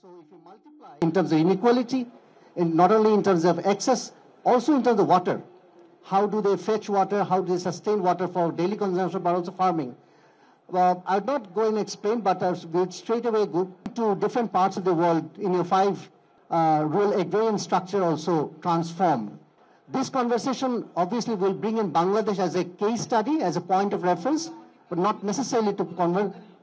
So if you multiply in terms of inequality, not only in terms of access, also in terms of water. How do they fetch water? How do they sustain water for daily consumption, but also farming? Well, I'll not go and explain, but we'll straight away go to different parts of the world in your 5 rural agrarian structure also transformed. This conversation obviously will bring in Bangladesh as a case study, as a point of reference, but not necessarily to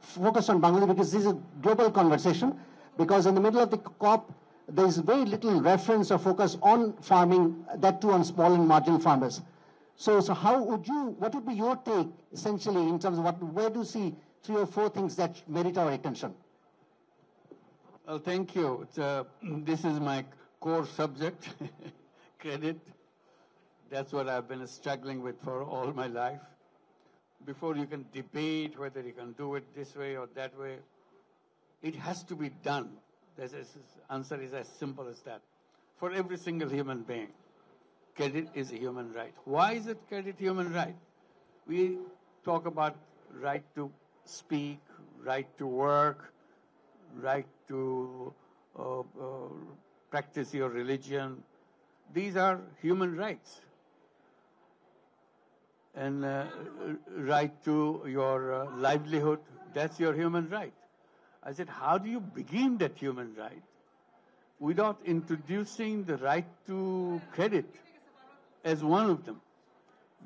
focus on Bangladesh, because this is a global conversation. Because in the middle of the COP, there is very little reference or focus on farming, that too on small and marginal farmers. So what would be your take, essentially, in terms of where do you see 3 or 4 things that merit our attention? Well, thank you. This is my core subject, credit. That's what I've been struggling with for all my life. Before you can debate whether you can do it this way or that way, it has to be done. The answer is as simple as that. For every single human being, credit is a human right. Why is it credit human right? We talk about right to speak, right to work, right to practice your religion. These are human rights. And right to your livelihood, that's your human right. I said, how do you begin that human right without introducing the right to credit as one of them?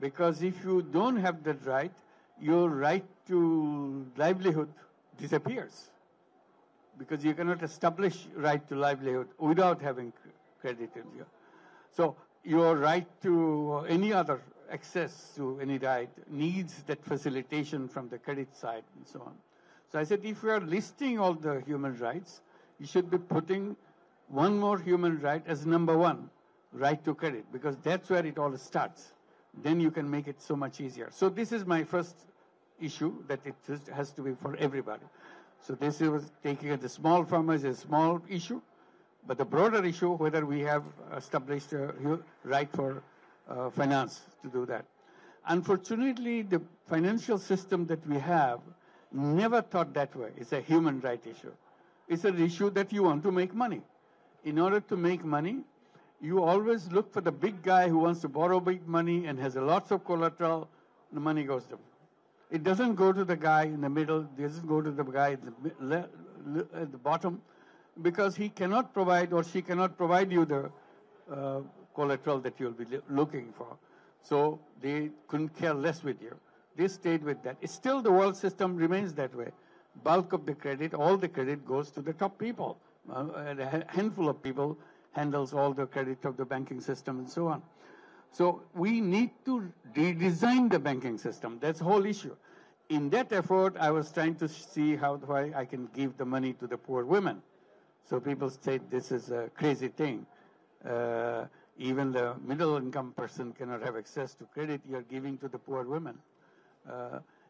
Because if you don't have that right, your right to livelihood disappears. Because you cannot establish right to livelihood without having credit in you. So your right to any other access to any right needs that facilitation from the credit side and so on. So I said, if you are listing all the human rights, you should be putting one more human right as number 1, right to credit, because that's where it all starts. Then you can make it so much easier. So this is my first issue, that it just has to be for everybody. So this was taking the small farmers as a small issue, but the broader issue, whether we have established a right for finance to do that. Unfortunately, the financial system that we have never thought that way. It's a human right issue. It's an issue that you want to make money. In order to make money, you always look for the big guy who wants to borrow big money and has lots of collateral. The money goes to him. It doesn't go to the guy in the middle. It doesn't go to the guy at the bottom, because he cannot provide or she cannot provide you the collateral that you'll be looking for. So they couldn't care less with you. They stayed with that. Still, the world system remains that way. Bulk of the credit, all the credit goes to the top people. A handful of people handles all the credit of the banking system and so on. So we need to redesign the banking system. That's the whole issue. In that effort, I was trying to see why I can give the money to the poor women. So people say this is a crazy thing. Even the middle income person cannot have access to credit. You're giving to the poor women.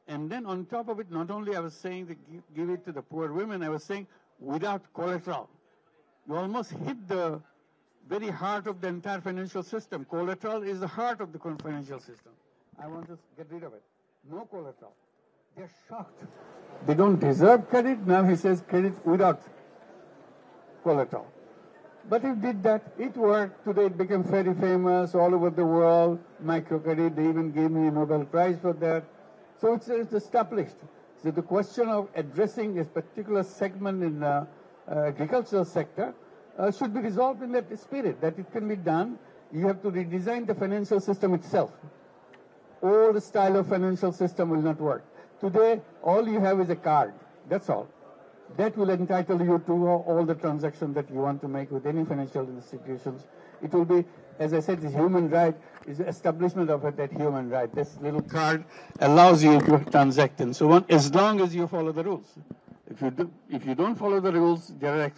And then on top of it, not only I was saying that give it to the poor women, I was saying without collateral. You almost hit the very heart of the entire financial system. Collateral is the heart of the financial system. I want to get rid of it. No collateral. They're shocked. They don't deserve credit. Now he says credit without collateral. But he did that. It worked. Today it became very famous all over the world. Microcredit, they even gave me a Nobel Prize for that. So it's established. So the question of addressing this particular segment in the agricultural sector should be resolved in that spirit, that it can be done. You have to redesign the financial system itself. Old style of financial system will not work. Today, all you have is a card. That's all. That will entitle you to all the transactions that you want to make with any financial institutions. It will be, as I said, this human right is the establishment of that human right. This little card allows you to transact and so on, as long as you follow the rules. If you don't follow the rules, there are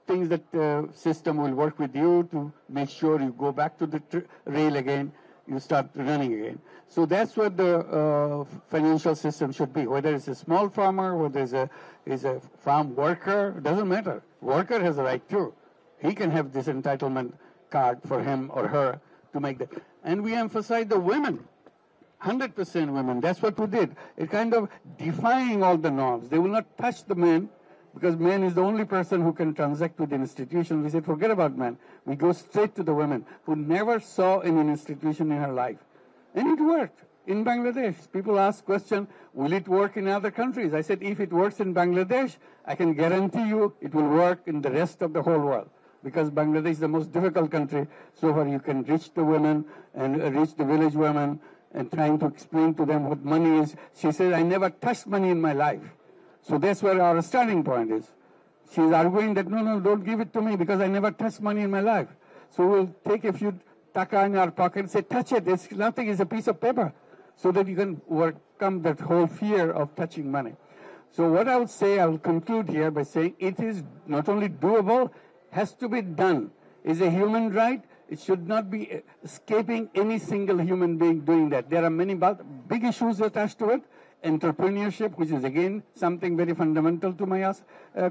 things that the system will work with you to make sure you go back to the rail again, you start running again. So that's what the financial system should be. Whether it's a small farmer, whether it's a farm worker, it doesn't matter. Worker has a right too. He can have this entitlement card for him or her to make that. And we emphasize the women, 100% women. That's what we did. It kind of defying all the norms. They will not touch the men. because man is the only person who can transact with an institution. We said, forget about man. We go straight to the women who never saw in an institution in her life. And it worked. In Bangladesh, people ask question, will it work in other countries? I said, if it works in Bangladesh, I can guarantee you it will work in the rest of the whole world. Because Bangladesh is the most difficult country so far you can reach the women and reach the village women and trying to explain to them what money is. She says, I never touched money in my life. So that's where our starting point is. She's arguing that, no, don't give it to me because I never touched money in my life. So we'll take a few taka in our pocket and say, touch it, it's nothing, it's a piece of paper. So that you can overcome that whole fear of touching money. So what I would say, I will conclude here by saying it is not only doable, has to be done. It's a human right. It should not be escaping any single human being doing that. There are many big issues attached to it. Entrepreneurship, which is again something very fundamental to my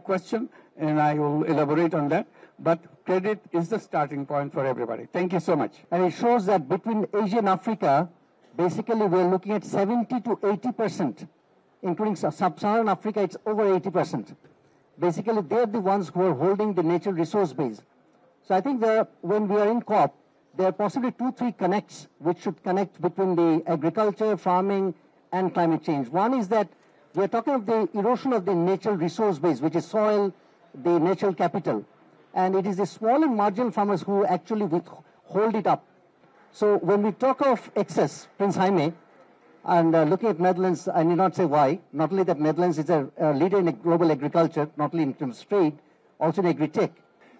question, and I will elaborate on that. But credit is the starting point for everybody. Thank you so much. And it shows that between Asia and Africa, basically we're looking at 70 to 80%, including sub-Saharan Africa, it's over 80%. Basically, they're the ones who are holding the natural resource base. So I think when we are in COP, there are possibly 2-3 connects which should connect between the agriculture, farming, and climate change. One is that we are talking of the erosion of the natural resource base, which is soil, the natural capital. And it is the small and marginal farmers who actually hold it up. So when we talk of excess, Prince Jaime, and looking at Netherlands, I need not say why. Not only that Netherlands is a leader in global agriculture, not only in terms of trade, also in agri-tech.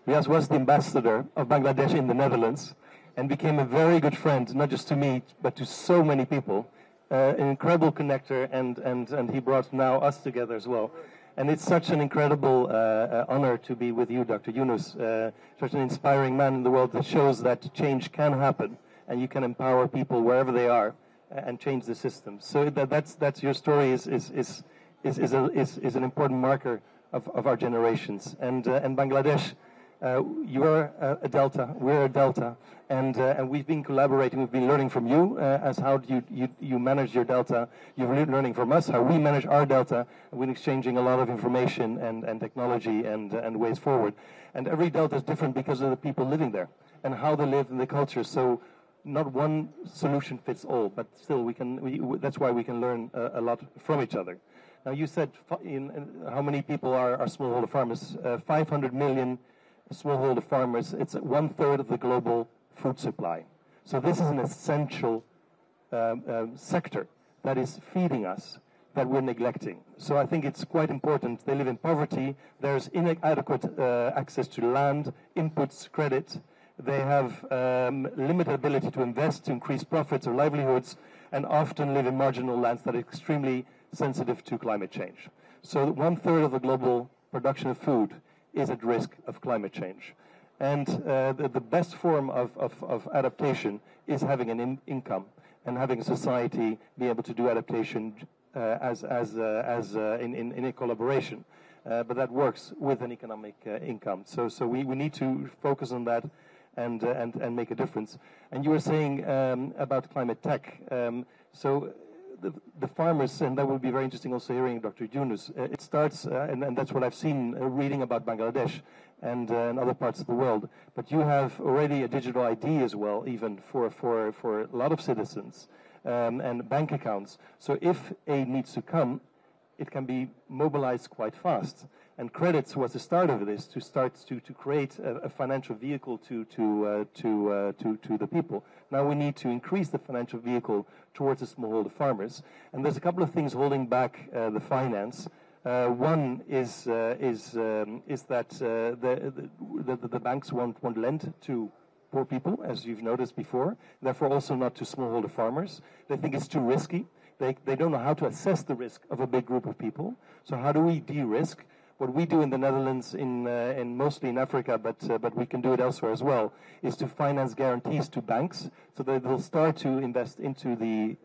Riaz was the ambassador of Bangladesh in the Netherlands and became a very good friend, not just to me, but to so many people. An incredible connector, and he brought now us together as well. And it's such an incredible honor to be with you, Dr. Yunus, such an inspiring man in the world that shows that change can happen and you can empower people wherever they are and change the system. So that's your story is an important marker of our generations. And Bangladesh, you are a delta, we're a delta, and we've been collaborating. We've been learning from you as how you manage your delta. You're learning from us how we manage our delta. We're exchanging a lot of information and technology and ways forward. And every delta is different because of the people living there and how they live in the culture. So not one solution fits all, but still that's why we can learn a lot from each other. Now you said how many people are smallholder farmers? 500 million smallholder farmers. It's 1/3 of the global food supply. So this is an essential sector that is feeding us, that we're neglecting. So I think it's quite important. They live in poverty. There's inadequate access to land, inputs, credit. They have limited ability to invest, to increase profits or livelihoods, and often live in marginal lands that are extremely sensitive to climate change. So 1/3 of the global production of food is at risk of climate change. And the best form of adaptation is having an income and having a society be able to do adaptation in a collaboration. But that works with an economic income. So we need to focus on that and make a difference. And you were saying about climate tech. So the farmers, and that will be very interesting also hearing Dr. Yunus, it starts, and that's what I've seen reading about Bangladesh and other parts of the world. But you have already a digital ID as well, even for a lot of citizens, and bank accounts. So if aid needs to come, it can be mobilized quite fast. And credits was the start of this, to create a financial vehicle to the people. Now we need to increase the financial vehicle towards the smallholder farmers. And there's a couple of things holding back the finance. One is that the banks won't lend to poor people, as you've noticed before. Therefore, also not to smallholder farmers. They think it's too risky. They don't know how to assess the risk of a big group of people. So how do we de-risk? What we do in the Netherlands, in mostly in Africa, but we can do it elsewhere as well, is to finance guarantees to banks, so that they'll start to invest into the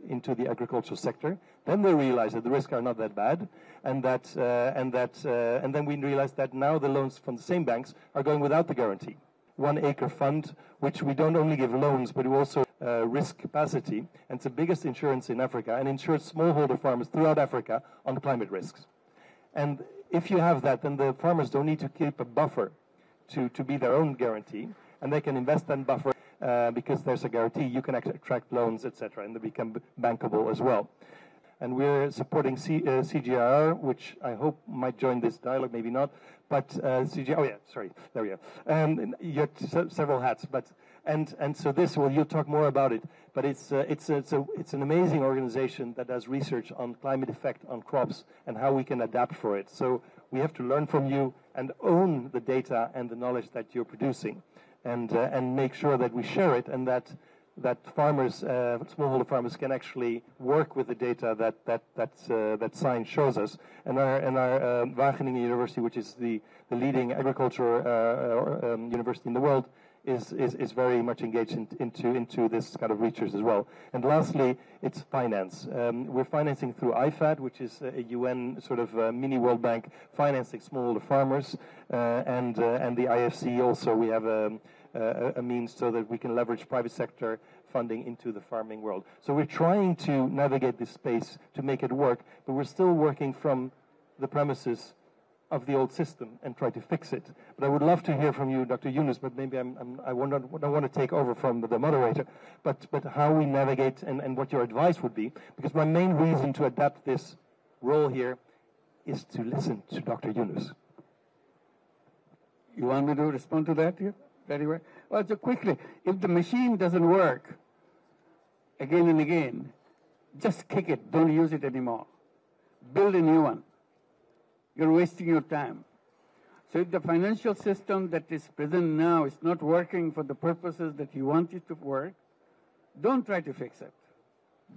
agricultural sector. Then they realize that the risks are not that bad, and then we realize that now the loans from the same banks are going without the guarantee. 1 acre fund, which we don't only give loans, but we also risk capacity, and it's the biggest insurance in Africa, and insures smallholder farmers throughout Africa on climate risks. And if you have that, then the farmers don't need to keep a buffer to be their own guarantee, and they can invest that buffer because there's a guarantee. You can attract loans, etc., and they become bankable as well. And we're supporting CGIAR, which I hope might join this dialogue, maybe not. But CGIAR, oh yeah, sorry, there we go. You have several hats, but and so this, well, you'll talk more about it. But it's an amazing organization that does research on climate effect on crops and how we can adapt for it. So we have to learn from you and own the data and the knowledge that you're producing, and make sure that we share it, and that farmers, smallholder farmers, can actually work with the data that science shows us. And our Wageningen University, which is the leading agriculture university in the world, is very much engaged into this kind of research as well. And lastly, it's finance. We're financing through IFAD, which is a UN sort of mini World Bank, financing smallholder farmers, and the IFC also. We have a means so that we can leverage private sector funding into the farming world. So we're trying to navigate this space to make it work, but we're still working from the premises of the old system and try to fix it. But I would love to hear from you, Dr. Yunus, but maybe I don't want to take over from the moderator, but how we navigate and what your advice would be, because my main reason to adapt this role here is to listen to Dr. Yunus. You want me to respond to that here? Very well. Well, so quickly, if the machine doesn't work again and again, just kick it. Don't use it anymore. Build a new one. You're wasting your time. So if the financial system that is present now is not working for the purposes that you want it to work, don't try to fix it.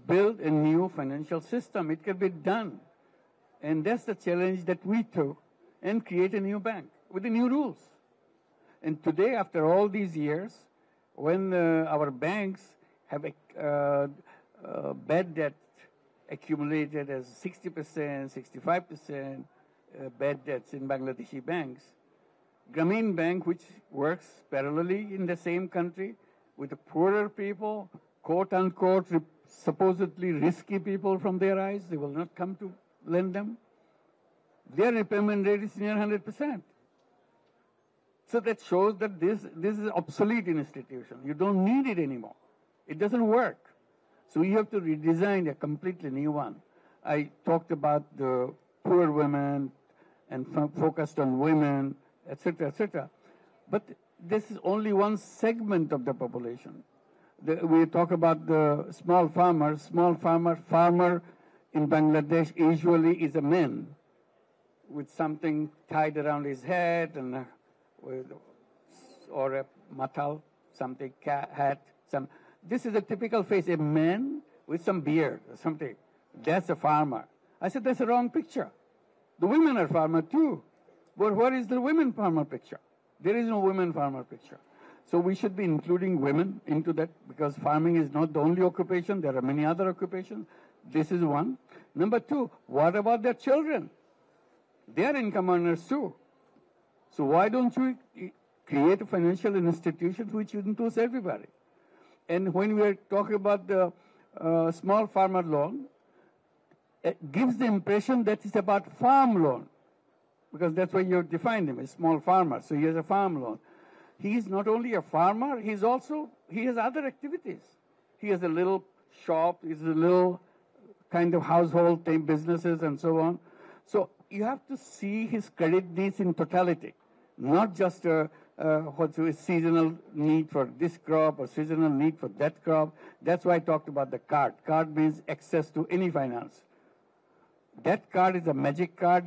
Build a new financial system. It can be done. And that's the challenge that we took, and create a new bank with the new rules. And today, after all these years, when our banks have bad debt accumulated as 60%, 65%, bad debts in Bangladeshi banks, Grameen Bank, which works parallelly in the same country with the poorer people, quote-unquote, supposedly risky people from their eyes, they will not come to lend them. Their repayment rate is near 100%. So that shows that this is an obsolete institution. You don't need it anymore. It doesn't work. So you have to redesign a completely new one. I talked about the poor women and focused on women, etc., etc. But this is only one segment of the population. We talk about the small farmers. Farmer in Bangladesh usually is a man with something tied around his head and or a matal, something, hat, some. This is a typical face, a man with some beard or something. That's a farmer. I said, that's a wrong picture. The women are farmer too. But what is the women farmer picture? There is no women farmer picture. So we should be including women into that, because farming is not the only occupation. There are many other occupations. This is one. Number two, what about their children? They are income earners too. So why don't you create a financial institution which includes everybody? And when we are talking about the small farmer loan, it gives the impression that it's about farm loan, because that's why you defined him, a small farmer. So he has a farm loan. He is not only a farmer, he has other activities. He has a little shop, he has a little kind of household type businesses and so on. So you have to see his credit needs in totality, not just what's a seasonal need for this crop or seasonal need for that crop. That's why I talked about the card. Card means access to any finance. That card is a magic card.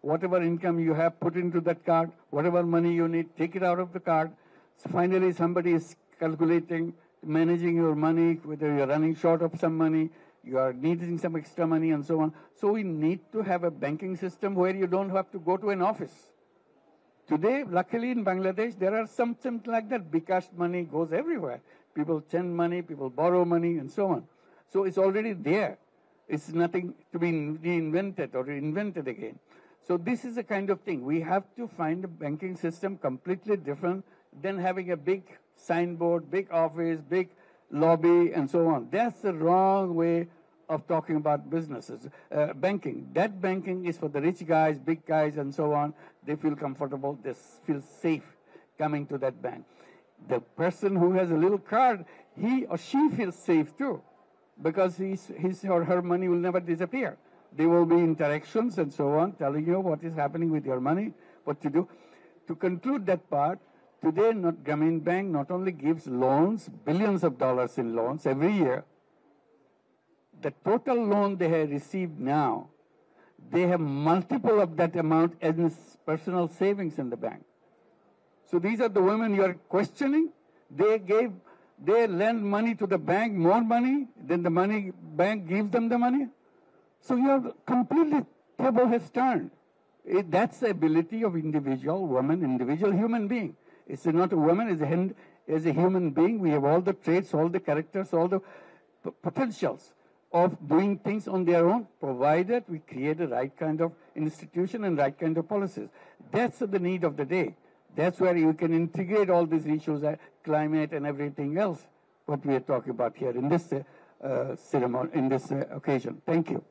Whatever income you have, put into that card. Whatever money you need, take it out of the card. So finally, somebody is calculating, managing your money, whether you're running short of some money, you are needing some extra money, and so on. So we need to have a banking system where you don't have to go to an office. Today, luckily in Bangladesh, there are something like that. Bikash money goes everywhere. People send money, people borrow money, and so on. So it's already there. It's nothing to be reinvented or invented again. So this is the kind of thing. We have to find a banking system completely different than having a big signboard, big office, big lobby, and so on. That's the wrong way of talking about businesses, banking. That banking is for the rich guys, big guys, and so on. They feel comfortable, they feel safe coming to that bank. The person who has a little card, he or she feels safe too, because his or her money will never disappear. There will be interactions and so on, telling you what is happening with your money, what to do. To conclude that part, today Grameen Bank not only gives loans, billions of dollars in loans every year. The total loan they have received now, they have multiple of that amount as personal savings in the bank. So these are the women you are questioning. They lend money to the bank, more money, then the bank gives them the money. So your completely table has turned. That's the ability of individual woman, individual human being. It's not a woman, it's a human being. We have all the traits, all the characters, all the potentials of doing things on their own, provided we create the right kind of institution and right kind of policies. That's the need of the day. That's where you can integrate all these issues, climate and everything else, what we are talking about here in this ceremony, in this occasion. Thank you.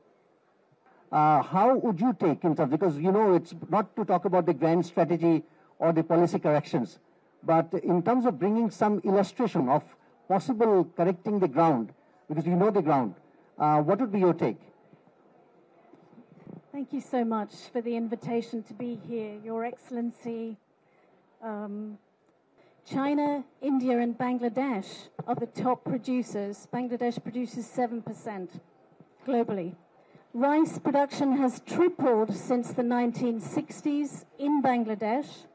How would you take in terms, because it's not to talk about the grand strategy or the policy corrections, but in terms of bringing some illustration of possible correcting the ground, because you know the ground, what would be your take? Thank you so much for the invitation to be here, Your Excellency. China, India, and Bangladesh are the top producers. Bangladesh produces 7% globally. Rice production has tripled since the 1960s in Bangladesh.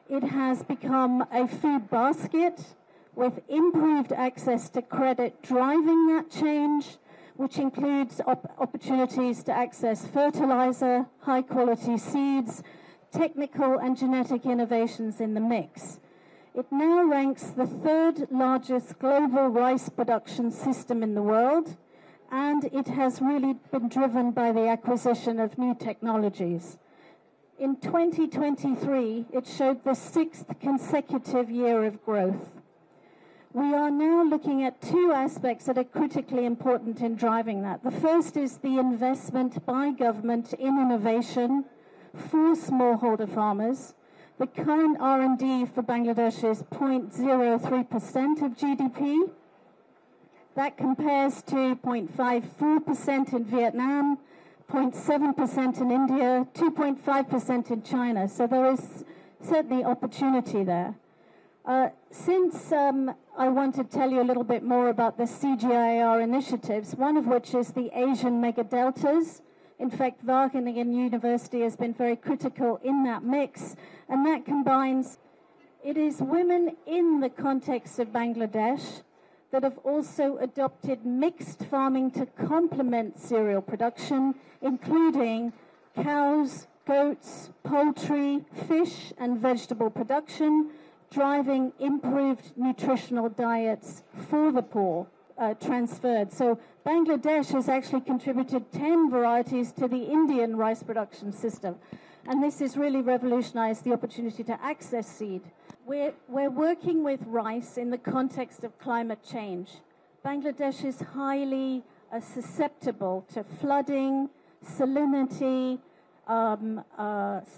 It has become a food basket with improved access to credit driving that change, which includes opportunities to access fertilizer, high-quality seeds, technical and genetic innovations in the mix. It now ranks the third largest global rice production system in the world, and it has really been driven by the acquisition of new technologies. In 2023, it showed the sixth consecutive year of growth. We are now looking at two aspects that are critically important in driving that. The first is the investment by government in innovation for smallholder farmers. The current R&D for Bangladesh is 0.03% of GDP. That compares to 0.54% in Vietnam, 0.7% in India, 2.5% in China. So there is certainly opportunity there. Since I want to tell you a little bit more about the CGIAR initiatives, one of which is the Asian megadeltas. In fact, Wageningen University has been very critical in that mix, and that combines, it is women in the context of Bangladesh that have also adopted mixed farming to complement cereal production, including cows, goats, poultry, fish, and vegetable production, driving improved nutritional diets for the poor. Transferred. So Bangladesh has actually contributed 10 varieties to the Indian rice production system. And this has really revolutionized the opportunity to access seed. We're working with rice in the context of climate change. Bangladesh is highly susceptible to flooding, salinity,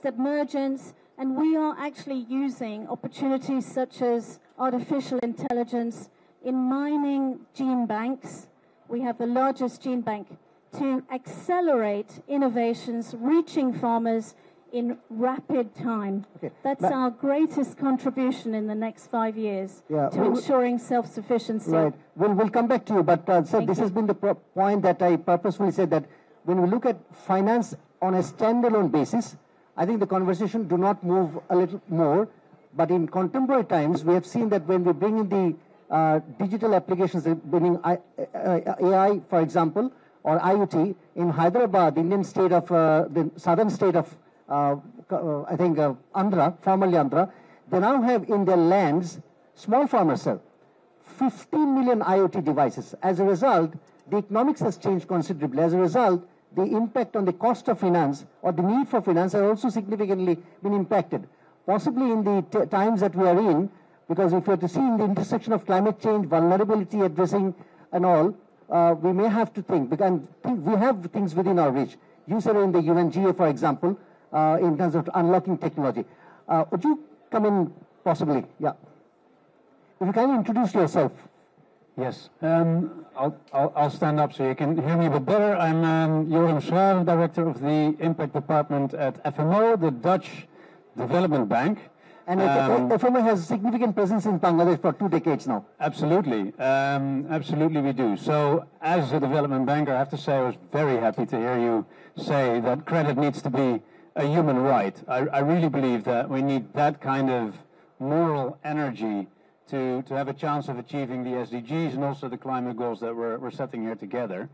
submergence, and we are actually using opportunities such as artificial intelligence in mining gene banks. We have the largest gene bank to accelerate innovations reaching farmers in rapid time. Okay. That's our greatest contribution in the next 5 years to ensuring self-sufficiency. Right. We'll come back to you, but sir, this has been the point that I purposefully said, that when we look at finance on a standalone basis, I think the conversation do not move a little more. But in contemporary times, we have seen that when we bring in the digital applications, bringing AI, for example, or IoT, in Hyderabad, Indian state of the southern state of I think Andhra, formerly Andhra, they now have in their lands, small farmers, sir, 15 million IoT devices. As a result, the economics has changed considerably. As a result, the impact on the cost of finance or the need for finance has also significantly been impacted. Possibly in the times that we are in, because if you are to see in the intersection of climate change, vulnerability addressing and all, we may have to think, because we have things within our reach. You said in the UNGA, for example, in terms of unlocking technology. Would you come in possibly? Yeah. If you can introduce yourself. Yes, I'll stand up so you can hear me a bit better. I'm Joram Schraven, Director of the Impact Department at FMO, the Dutch Development Bank. And FMO has significant presence in Bangladesh for 2 decades now. Absolutely, absolutely we do. So as a development banker, I have to say I was very happy to hear you say that credit needs to be a human right. I really believe that we need that kind of moral energy to have a chance of achieving the SDGs and also the climate goals that we're setting here together.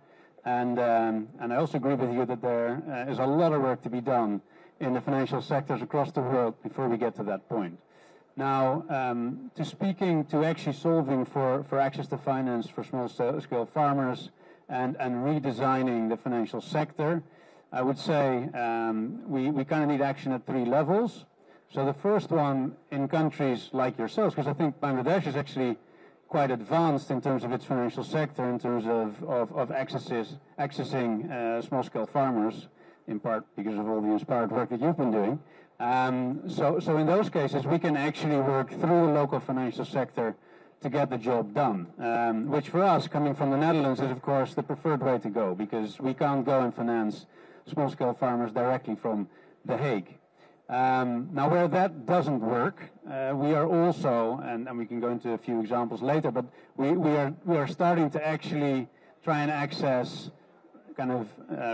And I also agree with you that there is a lot of work to be done in the financial sectors across the world before we get to that point. Now, to actually solving for access to finance for small-scale farmers and redesigning the financial sector, I would say we kind of need action at 3 levels. So the first one in countries like yourselves, because I think Bangladesh is actually quite advanced in terms of its financial sector, in terms of accessing small-scale farmers, in part because of all the inspired work that you've been doing. So in those cases, we can actually work through the local financial sector to get the job done, which for us, coming from the Netherlands, is of course the preferred way to go, because we can't go and finance small-scale farmers directly from The Hague. Now, where that doesn't work, we are also, and we can go into a few examples later, but we are starting to actually try and access kind of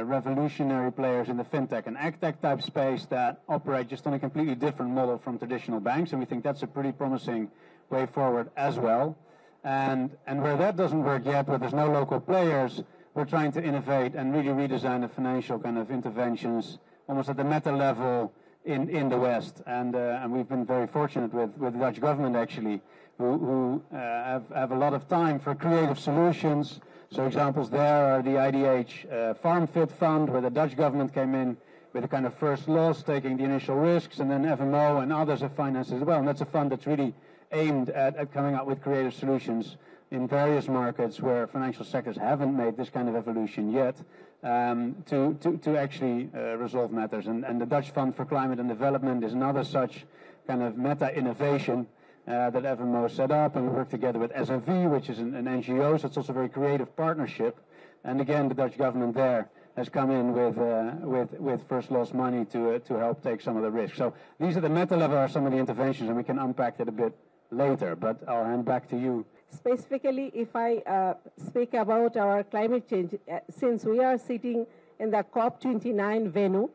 revolutionary players in the fintech and agtech type space that operate just on a completely different model from traditional banks, and we think that's a pretty promising way forward as well. And where that doesn't work yet, where there's no local players, we're trying to innovate and really redesign the financial kind of interventions almost at the meta level in the West, and we've been very fortunate with the Dutch government actually, who have a lot of time for creative solutions. So examples there are the IDH Farm Fit Fund, where the Dutch government came in with a kind of first loss, taking the initial risks, and then FMO and others have financed as well. And that's a fund that's really aimed at coming up with creative solutions in various markets where financial sectors haven't made this kind of evolution yet, to actually resolve matters. And the Dutch Fund for Climate and Development is another such kind of meta-innovation that FMO set up, and we work together with SNV, which is an NGO, so it's also a very creative partnership. And again, the Dutch government there has come in with first loss money to help take some of the risk. So these are the meta level, are some of the interventions, and we can unpack that a bit later, but I'll hand back to you. Specifically, if I speak about our climate change, since we are sitting in the COP29 venue,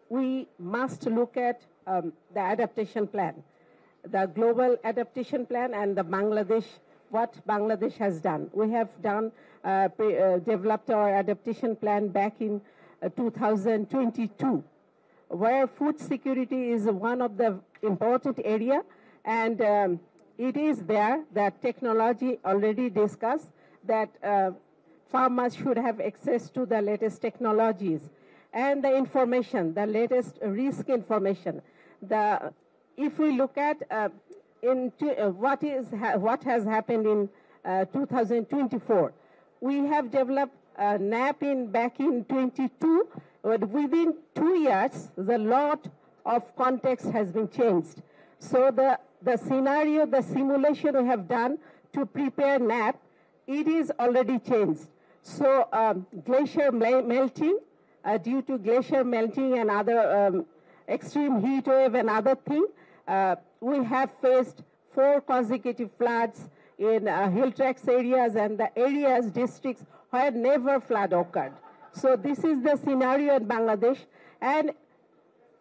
we must look at the adaptation plan, the global adaptation plan, and the Bangladesh, what Bangladesh has done. We have developed our adaptation plan back in 2022, where food security is one of the important area, and it is there that technology already discussed that farmers should have access to the latest technologies and the information, the latest risk information. If we look at what has happened in 2024, we have developed a NAP back in 22, but within 2 years, the lot of context has been changed. So the scenario, the simulation we have done to prepare NAP, it is already changed. So glacier melting, due to glacier melting and other extreme heat wave and other thing, we have faced 4 consecutive floods in hill tracts areas and the areas, districts where never flood occurred. So this is the scenario in Bangladesh, and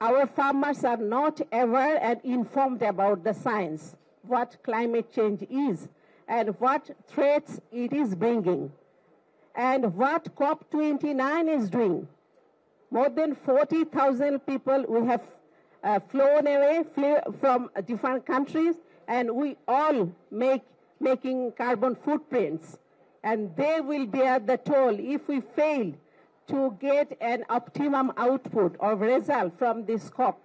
our farmers are not aware and informed about the science, what climate change is, and what threats it is bringing, and what COP29 is doing. More than 40,000 people we have flown away from different countries, and we all making carbon footprints, and they will bear the toll if we fail to get an optimum output or result from this COP.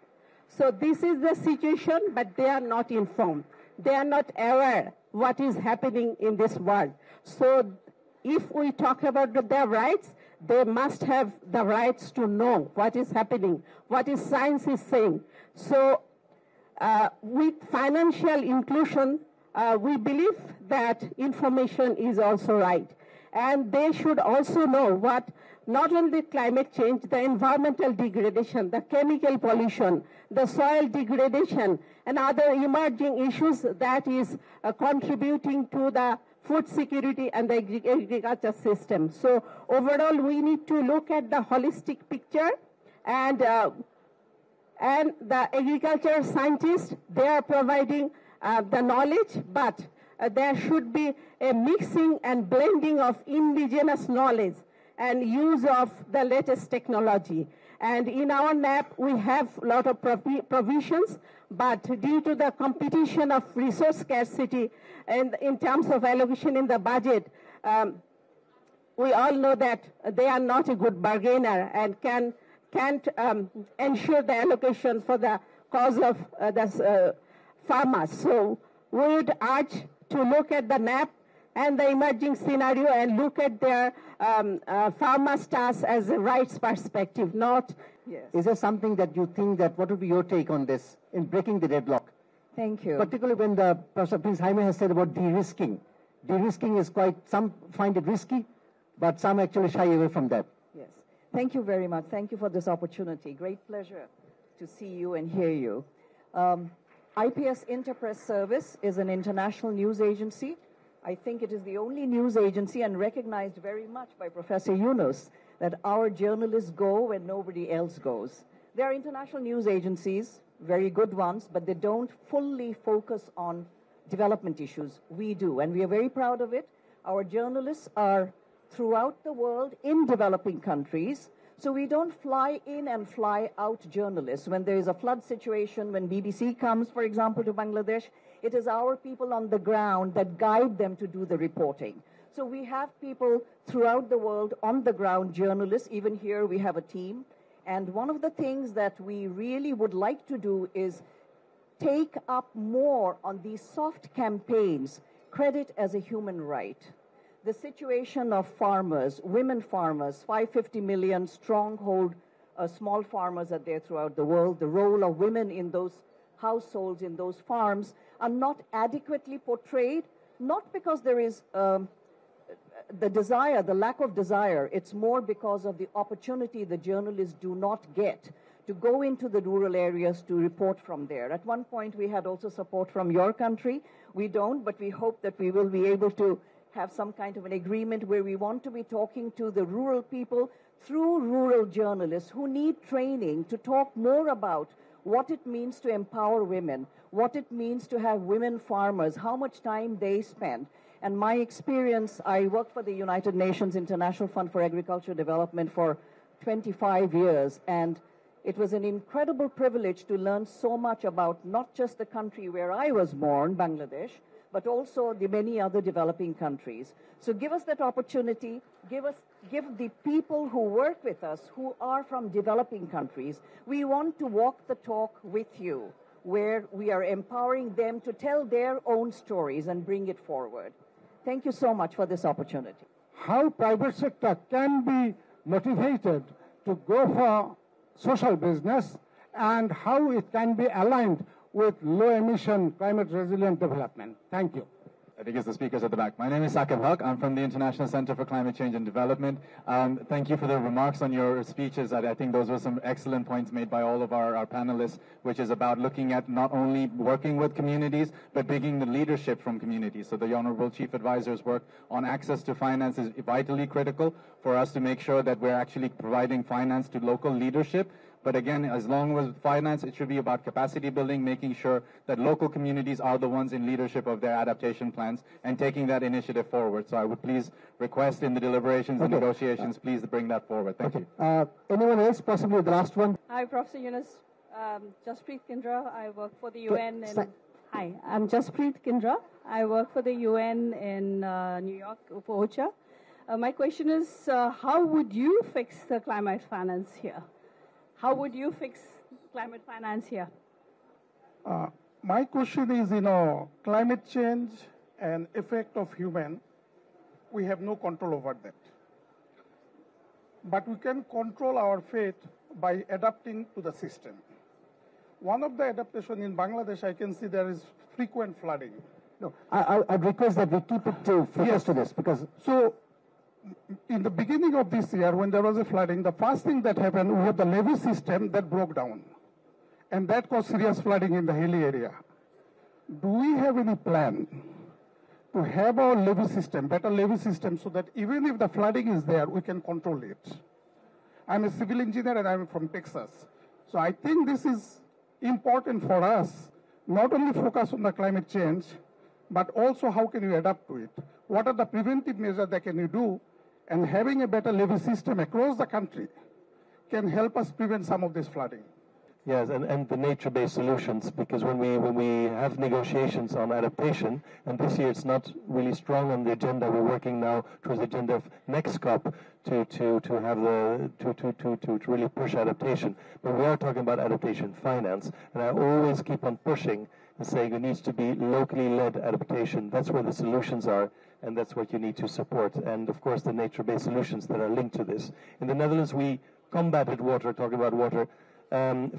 So this is the situation, but they are not informed. They are not aware what is happening in this world. So if we talk about their rights, they must have the rights to know what is happening, what is science is saying. So with financial inclusion, we believe that information is also right. And they should also know what not only climate change, the environmental degradation, the chemical pollution, the soil degradation, and other emerging issues that is contributing to the food security and the agriculture system. So overall, we need to look at the holistic picture, and the agriculture scientists, they are providing the knowledge, but there should be a mixing and blending of indigenous knowledge and use of the latest technology. And in our NAP, we have a lot of provisions, but due to the competition of resource scarcity and in terms of allocation in the budget, we all know that they are not a good bargainer and can't ensure the allocation for the cause of the farmers. So we would urge to look at the NAP and the emerging scenario and look at their farmers' task as a rights perspective, not... Yes. Is there something that you think that, what would be your take on this in breaking the deadlock? Thank you. Particularly when the Professor Prince Jaime has said about de-risking. De-risking is quite, some find it risky, but some actually shy away from that. Yes. Thank you very much. Thank you for this opportunity. Great pleasure to see you and hear you. IPS Interpress Service is an international news agency. I think it is the only news agency, and recognized very much by Professor Yunus, that our journalists go when nobody else goes. There are international news agencies, very good ones, but they don't fully focus on development issues. We do, and we are very proud of it. Our journalists are throughout the world in developing countries, so we don't fly in and fly out journalists. When there is a flood situation, when BBC comes, for example, to Bangladesh, it is our people on the ground that guide them to do the reporting. So we have people throughout the world on the ground, journalists. Even here we have a team. And one of the things that we really would like to do is take up more on these soft campaigns, credit as a human right. The situation of farmers, women farmers, 550 million stronghold small farmers are there throughout the world. The role of women in those households, in those farms, are not adequately portrayed, not because there is the desire, the lack of desire. It's more because of the opportunity the journalists do not get to go into the rural areas to report from there. At one point, we had also support from your country. We don't, but we hope that we will be able to have some kind of an agreement where we want to be talking to the rural people through rural journalists who need training to talk more about what it means to empower women, what it means to have women farmers, how much time they spend. And my experience, I worked for the United Nations International Fund for Agricultural Development for 25 years, and it was an incredible privilege to learn so much about not just the country where I was born, Bangladesh, but also the many other developing countries. So give us that opportunity, give the people who work with us, who are from developing countries. We want to walk the talk with you, where we are empowering them to tell their own stories and bring it forward. Thank you so much for this opportunity. How private sector can be motivated to go for social business, and how it can be aligned with low-emission, climate-resilient development. Thank you. I think it's the speakers at the back. My name is Saqib Haq. I'm from the International Center for Climate Change and Development. Thank you for the remarks on your speeches. I think those were some excellent points made by all of our panelists, which is about looking at not only working with communities, but bringing the leadership from communities. So the Honorable Chief Advisor's work on access to finance is vitally critical for us to make sure that we're actually providing finance to local leadership. But again, as long as finance, it should be about capacity building, making sure that local communities are the ones in leadership of their adaptation plans and taking that initiative forward. So I would please request in the deliberations and negotiations, please bring that forward. Thank you. Anyone else, possibly the last one? Hi, Professor Yunus. Jaspreet Kindra. I work for the UN. Hi, I'm Jaspreet Kindra. I work for the UN in New York for OCHA. My question is, how would you fix the climate finance here? How would you fix climate finance here? My question is, climate change and effect of human. we have no control over that. But we can control our fate by adapting to the system. One of the adaptation in Bangladesh, I can see there is frequent flooding. No, I'd request that we keep it to focus to this, because so in the beginning of this year, when there was a flooding, the first thing that happened, we had the levee system that broke down, and that caused serious flooding in the hilly area. Do we have any plan to have our levee system, better levee system, so that even if the flooding is there, we can control it? I'm a civil engineer and I'm from Texas. So I think this is important for us, not only focus on the climate change, but also how can you adapt to it? What are the preventive measures that can you do? And having a better levee system across the country can help us prevent some of this flooding. Yes, and the nature-based solutions, because when we have negotiations on adaptation, and this year it's not really strong on the agenda, we're working now towards the agenda of next COP to really push adaptation. But we are talking about adaptation finance, and I always keep on pushing and saying it needs to be locally led adaptation. That's where the solutions are, and that's what you need to support. And of course, the nature-based solutions that are linked to this. In the Netherlands, we combated water, talking about water.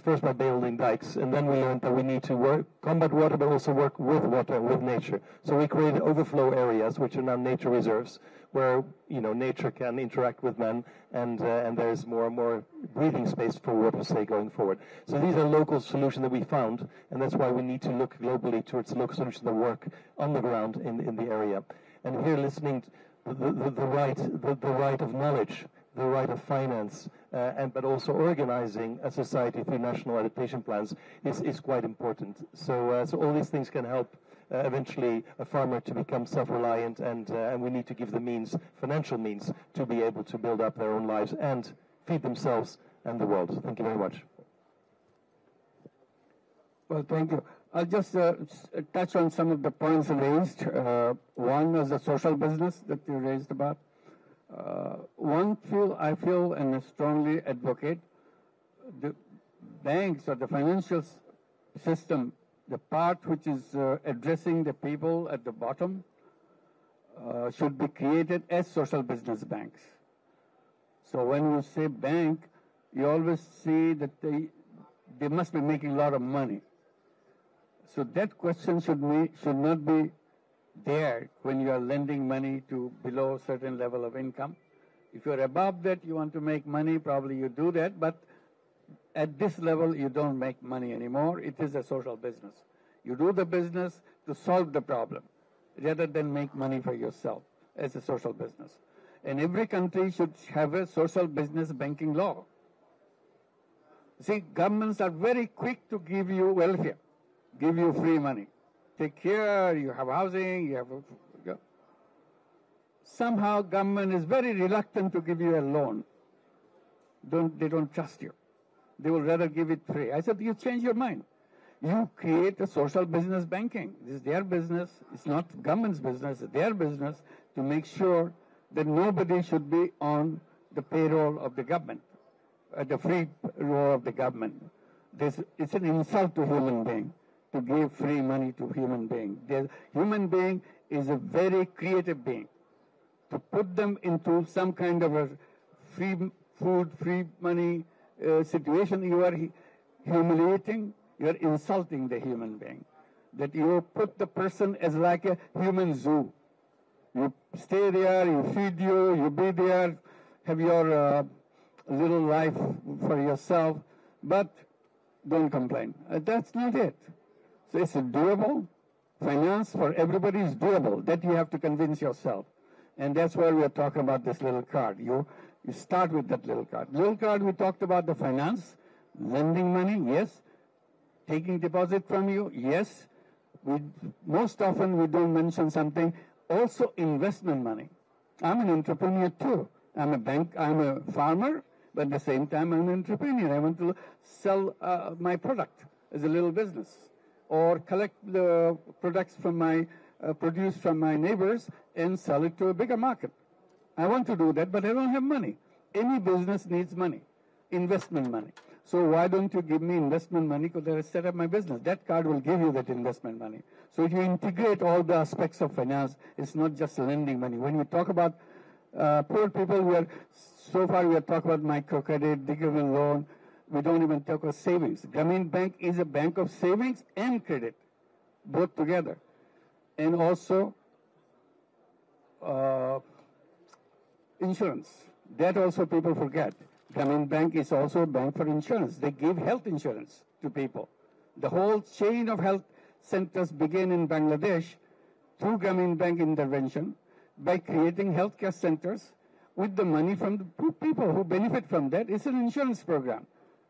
First by building dikes, and then we learned that we need to combat water, but also work with water, with nature. So we created overflow areas, which are now nature reserves, where nature can interact with man, and there's more and more breathing space for water, say, going forward. So these are local solutions that we found, and that's why we need to look globally towards local solutions that work on the ground in the area. And here, listening to the right of knowledge, the right of finance, but also organizing a society through national adaptation plans is quite important. So all these things can help eventually a farmer to become self-reliant, and we need to give the means, financial means, to be able to build up their own lives and feed themselves and the world. Thank you very much. Well, thank you. I'll just touch on some of the points raised. One was the social business that you raised about. I feel and strongly advocate the banks or the financial system, the part which is addressing the people at the bottom, should be created as social business banks. So when you say bank, you always see that they must be making a lot of money. So that question should not be there when you are lending money to below a certain level of income. If you're above that, you want to make money, probably you do that, but at this level, you don't make money anymore. It is a social business. You do the business to solve the problem, rather than make money for yourself as a social business. And every country should have a social business banking law. See, governments are very quick to give you welfare, give you free money. Take care, you have housing, you have... Somehow government is very reluctant to give you a loan. They don't trust you. They will rather give it free. I said, you change your mind. You create a social business banking. This is their business. It's not government's business. It's their business to make sure that nobody should be on the payroll of the government, the free roll of the government. It's an insult to human being to give free money to human being. The human being is a very creative being. To put them into some kind of a free food, free money situation, you are humiliating, you are insulting the human being. That you put the person as like a human zoo. You stay there, you feed you be there, have your little life for yourself, but don't complain. That's not it. So it's doable. Finance for everybody is doable. That you have to convince yourself. And that's why we are talking about this little card. You start with that little card. Little card, we talked about the finance, lending money, yes. Taking deposit from you, yes. Most often we don't mention something. Also investment money. I'm an entrepreneur too. I'm a farmer, but at the same time I'm an entrepreneur. I want to sell my product as a little business, or collect the products from produced from my neighbors and sell it to a bigger market. I want to do that, but I don't have money. Any business needs money, investment money. So why don't you give me investment money because I set up my business? That card will give you that investment money. So if you integrate all the aspects of finance, it's not just lending money. When we talk about poor people, so far we are talking about microcredit, digital loan. We don't even talk about savings. Grameen Bank is a bank of savings and credit, both together. And also insurance. That also people forget. Grameen Bank is also a bank for insurance. They give health insurance to people. The whole chain of health centers began in Bangladesh through Grameen Bank intervention by creating healthcare centers with the money from the people who benefit from that. It's an insurance program.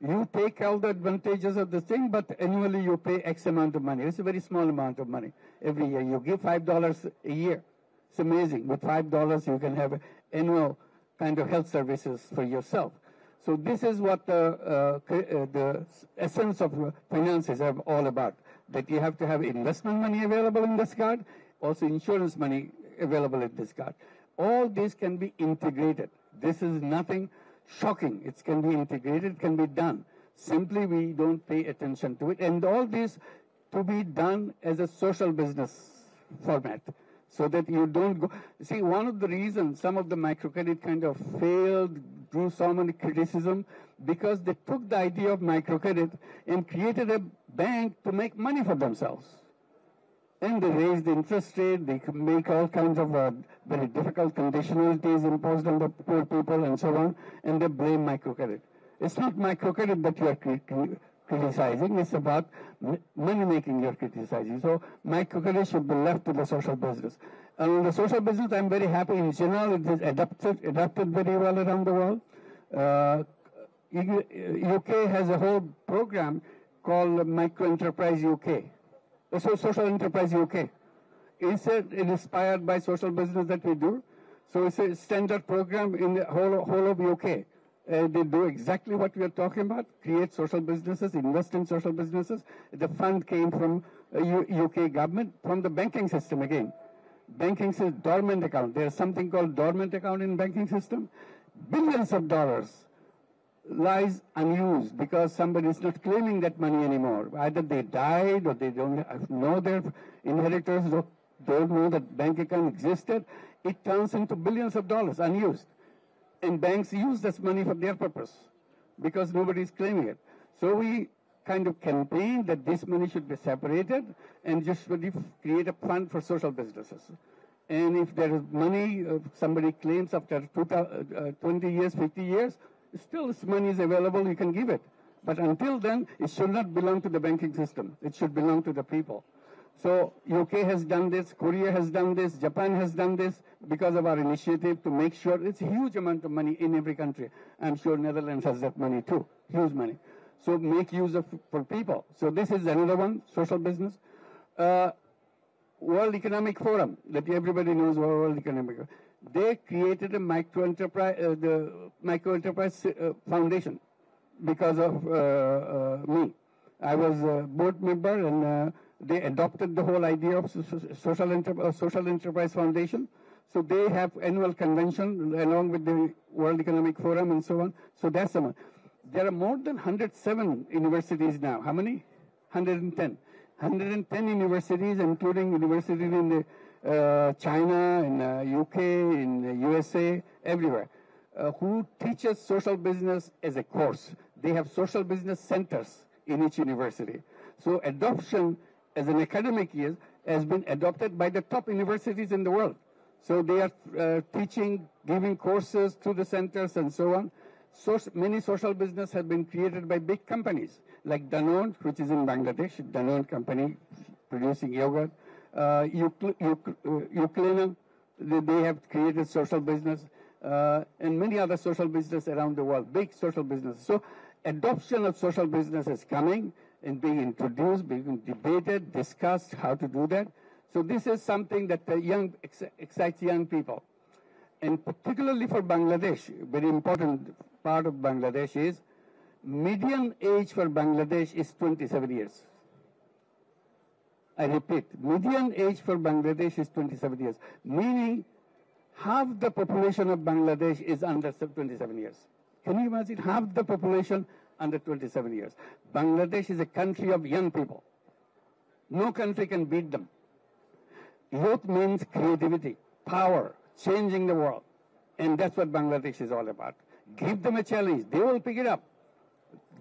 You take all the advantages of the thing, but annually you pay X amount of money. It's a very small amount of money every year. You give $5 a year. It's amazing. With $5, you can have annual kind of health services for yourself. So this is what the essence of finances are all about, that you have to have investment money available in this card, also insurance money available in this card. All this can be integrated. This is nothing shocking. It can be integrated, it can be done. Simply we don't pay attention to it. And all this to be done as a social business format, so that you don't go. See, one of the reasons some of the microcredit kind of failed, drew so many criticism, because they took the idea of microcredit and created a bank to make money for themselves. And they raised the interest rate, they make all kinds of very difficult conditionalities imposed on the poor people and so on, and they blame microcredit. It's not microcredit that you are criticizing, it's about money making you're criticizing. So microcredit should be left to the social business. And on the social business, I'm very happy in general, it is adapted very well around the world. UK has a whole program called Micro Enterprise UK. So Social Enterprise UK. It's inspired by social business that we do. So it's a standard program in the whole of UK. They do exactly what we are talking about, create social businesses, invest in social businesses. The fund came from UK government, from the banking system again. Banking system, dormant account. There's something called dormant account in banking system. Billions of dollars lies unused because somebody is not claiming that money anymore. Either they died or they don't know their inheritors, or don't know that bank account existed. It turns into billions of dollars unused. And banks use this money for their purpose because nobody is claiming it. So we kind of campaign that this money should be separated and just create a fund for social businesses. And if there is money, somebody claims after 20 years, 50 years, still this money is available, you can give it. But until then, it should not belong to the banking system. It should belong to the people. So UK has done this, Korea has done this, Japan has done this because of our initiative to make sure it's a huge amount of money in every country. I'm sure Netherlands has that money too, huge money. So make use of for people. So this is another one, social business. World Economic Forum, that everybody knows World Economic Forum. They created a micro enterprise foundation because of me. I was a board member, and they adopted the whole idea of social enterprise foundation. So they have annual convention along with the World Economic Forum and so on. So that's the one. There are more than 107 universities now. How many? 110. 110 universities, including universities in the China, in UK, in the USA, everywhere, who teaches social business as a course. They have social business centers in each university. So adoption as an academic year has been adopted by the top universities in the world. So they are teaching, giving courses to the centers and so on. So many social business have been created by big companies like Danone, which is in Bangladesh, Danone company producing yogurt. Uclena, they have created social business, and many other social business around the world, big social business. So adoption of social business is coming and being introduced, being debated, discussed how to do that. So this is something that excites young people. And particularly for Bangladesh, very important part of Bangladesh is median age for Bangladesh is 27 years. I repeat, median age for Bangladesh is 27 years, meaning half the population of Bangladesh is under 27 years. Can you imagine? Half the population under 27 years. Bangladesh is a country of young people. No country can beat them. Youth means creativity, power, changing the world. And that's what Bangladesh is all about. Give them a challenge. They will pick it up.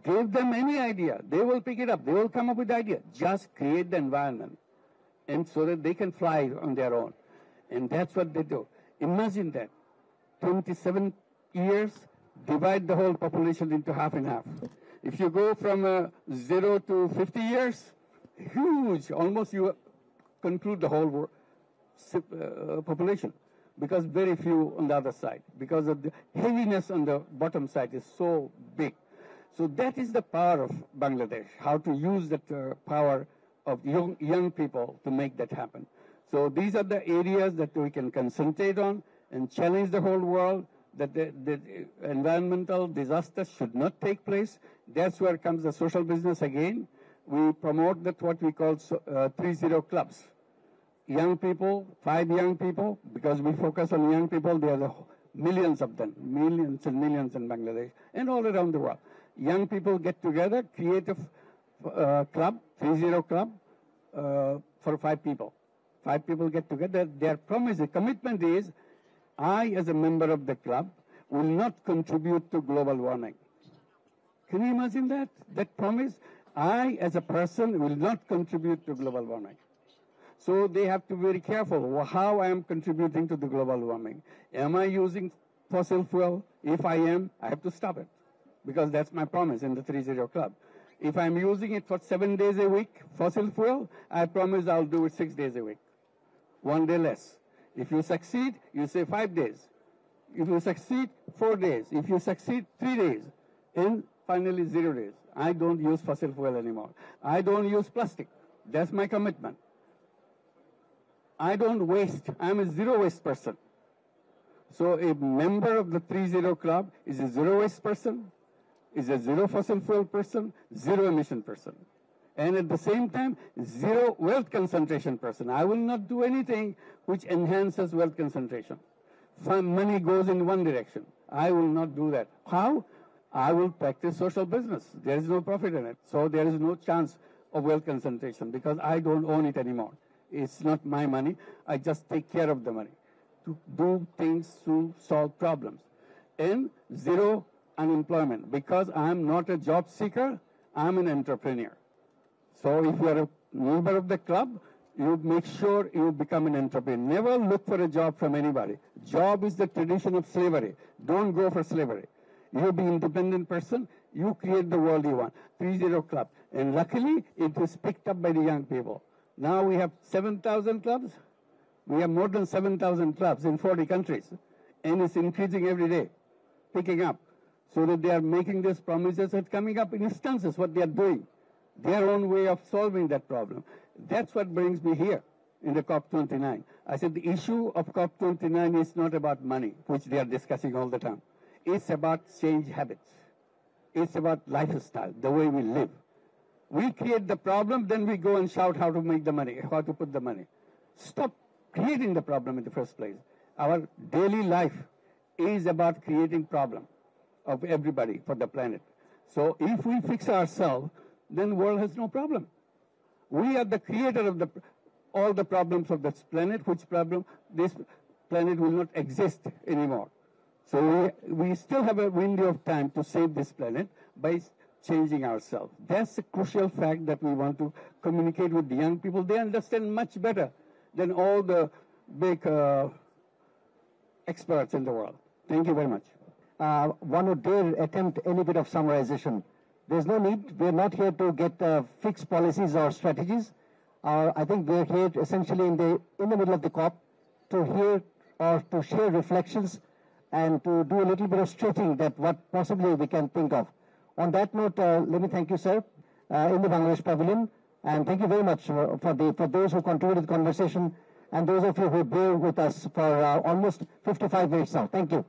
Give them any idea. They will pick it up. They will come up with the idea. Just create the environment. And so that they can fly on their own. And that's what they do. Imagine that. 27 years, divide the whole population into half and half. If you go from 0 to 50 years, huge, almost you conclude the whole population, because very few on the other side, because of the heaviness on the bottom side is so big. So that is the power of Bangladesh, how to use that power of young people to make that happen. So these are the areas that we can concentrate on and challenge the whole world that the environmental disasters should not take place. That's where comes the social business again. We promote that what we call 30 clubs. Young people, 5 young people, because we focus on young people, there are millions of them, millions and millions in Bangladesh and all around the world. Young people get together, create a club, 30 club, for 5 people. 5 people get together. Their promise, the commitment is, I, as a member of the club, will not contribute to global warming. Can you imagine that? That promise? I, as a person, will not contribute to global warming. So they have to be very careful how I am contributing to the global warming. Am I using fossil fuel? If I am, I have to stop it, because that's my promise in the 30 Club. If I'm using it for 7 days a week, fossil fuel, I promise I'll do it 6 days a week, 1 day less. If you succeed, you say 5 days. If you succeed, 4 days. If you succeed, 3 days. And finally, 0 days. I don't use fossil fuel anymore. I don't use plastic. That's my commitment. I don't waste. I'm a zero waste person. So a member of the 30 Club is a zero waste person, is a zero fossil fuel person, zero emission person. And at the same time, zero wealth concentration person. I will not do anything which enhances wealth concentration. Money goes in one direction. I will not do that. How? I will practice social business. There is no profit in it. So there is no chance of wealth concentration because I don't own it anymore. It's not my money. I just take care of the money to do things to solve problems. And zero unemployment because I'm not a job seeker. I'm an entrepreneur. So if you are a member of the club, you make sure you become an entrepreneur. Never look for a job from anybody. Job is the tradition of slavery. Don't go for slavery. You be an independent person. You create the world you want. 30 Club. And luckily, it was picked up by the young people. Now we have 7,000 clubs. We have more than 7,000 clubs in 40 countries. And it's increasing every day, picking up. So that they are making these promises and coming up in instances what they are doing. Their own way of solving that problem. That's what brings me here in the COP29. I said the issue of COP29 is not about money, which they are discussing all the time. It's about change habits. It's about lifestyle, the way we live. We create the problem, then we go and shout how to make the money, how to put the money. Stop creating the problem in the first place. Our daily life is about creating problem of everybody for the planet. So if we fix ourselves, then the world has no problem. We are the creator of all the problems of this planet, which problem this planet will not exist anymore. So we still have a window of time to save this planet by changing ourselves. That's a crucial fact that we want to communicate with the young people. They understand much better than all the big experts in the world. Thank you very much. One would dare attempt any bit of summarization. There's no need. We're not here to get fixed policies or strategies. I think we're here essentially in the middle of the COP to hear or to share reflections and to do a little bit of stretching that what possibly we can think of. On that note, let me thank you, sir, in the Bangladesh Pavilion, and thank you very much for those who contributed to the conversation and those of you who bear with us for almost 55 minutes now. Thank you.